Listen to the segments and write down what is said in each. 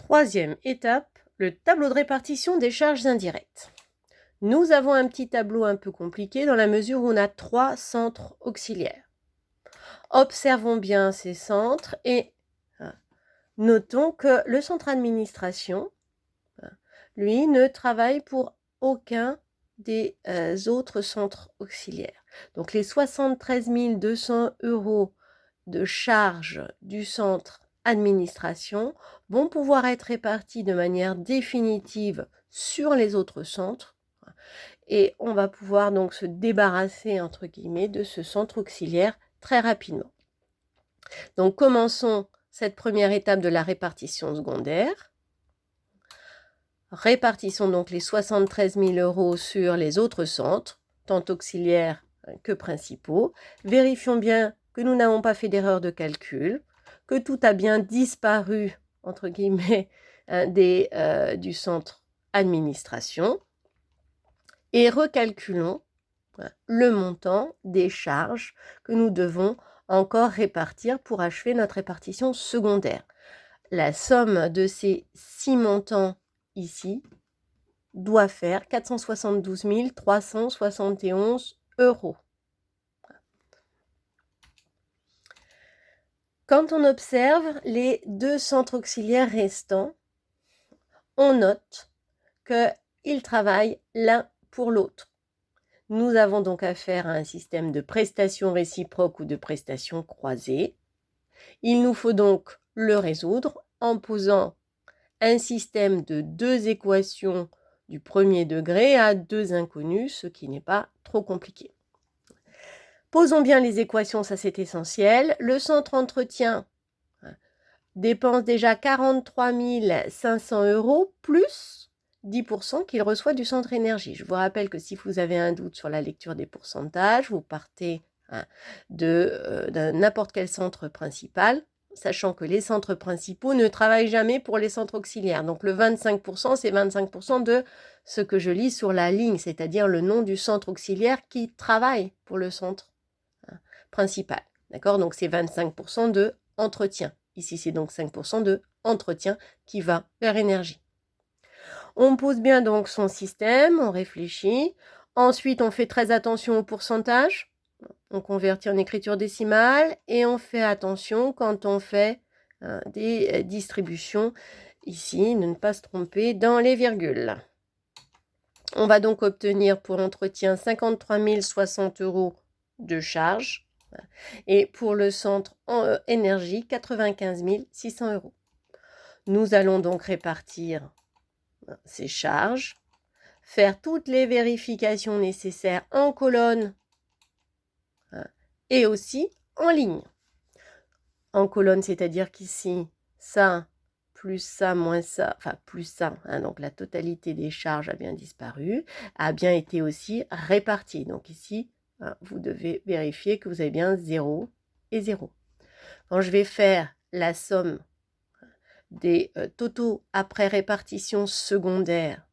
Troisième étape, le tableau de répartition des charges indirectes. Nous avons un petit tableau un peu compliqué dans la mesure où on a 3 centres auxiliaires. Observons bien ces centres et notons que le centre administration, lui, ne travaille pour aucun des autres centres auxiliaires. Donc les 73 200 € de charges du centre administration vont pouvoir être répartis de manière définitive sur les autres centres et on va pouvoir donc se débarrasser entre guillemets de ce centre auxiliaire très rapidement. Donc commençons cette première étape de la répartition secondaire. Répartissons donc les 73 000 € sur les autres centres, tant auxiliaires que principaux. Vérifions bien que nous n'avons pas fait d'erreur de calcul, que tout a bien disparu, entre guillemets, du centre administration. Et recalculons le montant des charges que nous devons encore répartir pour achever notre répartition secondaire. La somme de ces 6 montants ici doit faire 472 371 €. Quand on observe les 2 centres auxiliaires restants, on note qu'ils travaillent l'un pour l'autre. Nous avons donc affaire à un système de prestations réciproques ou de prestations croisées. Il nous faut donc le résoudre en posant un système de 2 équations du premier degré à 2 inconnues, ce qui n'est pas trop compliqué. Posons bien les équations, ça c'est essentiel. Le centre entretien dépense déjà 43 500 € plus 10% qu'il reçoit du centre énergie. Je vous rappelle que si vous avez un doute sur la lecture des pourcentages, vous partez de n'importe quel centre principal, sachant que les centres principaux ne travaillent jamais pour les centres auxiliaires. Donc le 25%, c'est 25% de ce que je lis sur la ligne, c'est-à-dire le nom du centre auxiliaire qui travaille pour le centre principal. D'accord? Donc c'est 25% de entretien. Ici, c'est donc 5% de entretien qui va vers énergie. On pose bien donc son système, on réfléchit. Ensuite, on fait très attention au pourcentage. On convertit en écriture décimale et on fait attention quand on fait des distributions. Ici, ne pas se tromper dans les virgules. On va donc obtenir pour entretien 53 060 € de charge et pour le centre en énergie 95 600 €. Nous allons donc répartir ces charges, faire toutes les vérifications nécessaires en colonne et aussi en ligne. En colonne, c'est-à-dire qu'ici, ça plus ça moins ça, enfin plus ça, donc la totalité des charges a bien disparu, a bien été aussi répartie. Donc ici, vous devez vérifier que vous avez bien 0 et 0. Quand je vais faire la somme des totaux après répartition secondaire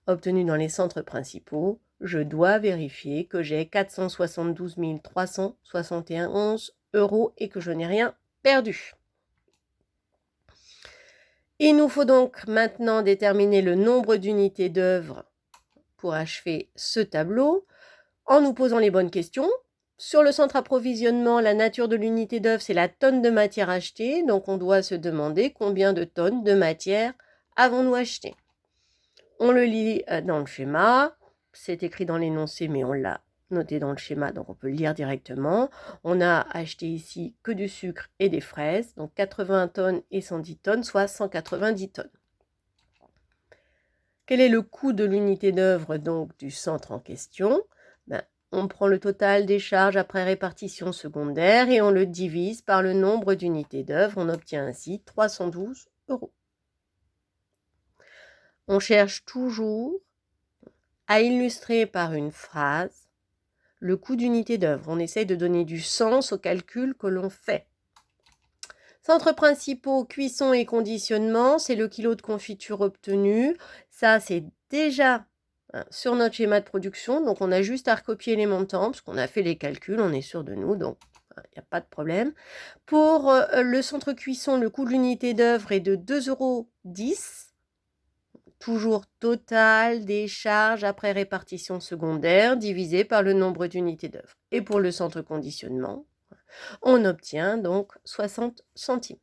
obtenus dans les centres principaux, je dois vérifier que j'ai 472 371 € et que je n'ai rien perdu. Il nous faut donc maintenant déterminer le nombre d'unités d'œuvre pour achever ce tableau en nous posant les bonnes questions. Sur le centre approvisionnement, la nature de l'unité d'œuvre, c'est la tonne de matière achetée. Donc on doit se demander combien de tonnes de matière avons-nous acheté. On le lit dans le schéma. C'est écrit dans l'énoncé, mais on l'a noté dans le schéma, donc on peut le lire directement. On a acheté ici que du sucre et des fraises, donc 80 tonnes et 110 tonnes, soit 190 tonnes. Quel est le coût de l'unité d'œuvre donc du centre en question? On prend le total des charges après répartition secondaire et on le divise par le nombre d'unités d'œuvre. On obtient ainsi 312 €. On cherche toujours à illustrer par une phrase le coût d'unité d'œuvre. On essaye de donner du sens au calcul que l'on fait. Centres principaux, cuisson et conditionnement, c'est le kilo de confiture obtenu. Ça, c'est déjà sur notre schéma de production. Donc, on a juste à recopier les montants parce qu'on a fait les calculs, on est sûr de nous. Donc, il n'y a pas de problème. Pour le centre cuisson, le coût de l'unité d'œuvre est de 2,10 €. Toujours total des charges après répartition secondaire divisé par le nombre d'unités d'œuvre. Et pour le centre conditionnement, on obtient donc 60 centimes.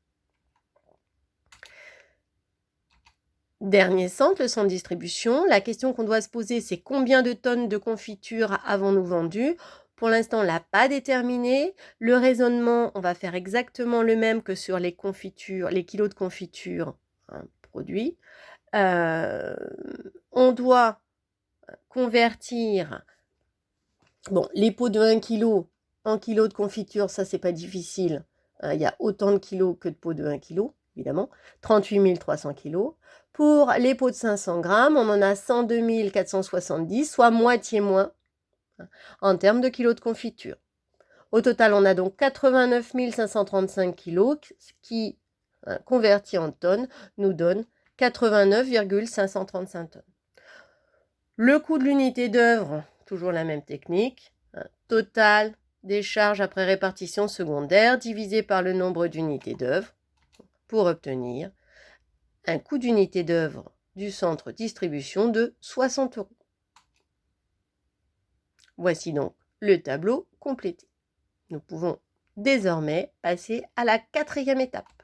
Dernier centre, le centre distribution. La question qu'on doit se poser, c'est combien de tonnes de confiture avons-nous vendues? Pour l'instant, on ne l'a pas déterminé. Le raisonnement, on va faire exactement le même que sur les confitures, les kilos de confiture produits. On doit convertir les pots de 1 kg en kilos de confiture, ça c'est pas difficile. Il y a autant de kilos que de pots de 1 kg, évidemment. 38 300 kg. Pour les pots de 500 grammes, on en a 102 470, soit moitié moins en termes de kilos de confiture. Au total, on a donc 89 535 kg qui, convertis en tonnes, nous donne 89,535 tonnes. Le coût de l'unité d'œuvre, toujours la même technique, total des charges après répartition secondaire divisé par le nombre d'unités d'œuvre pour obtenir un coût d'unité d'œuvre du centre distribution de 60 €. Voici donc le tableau complété. Nous pouvons désormais passer à la 4e étape.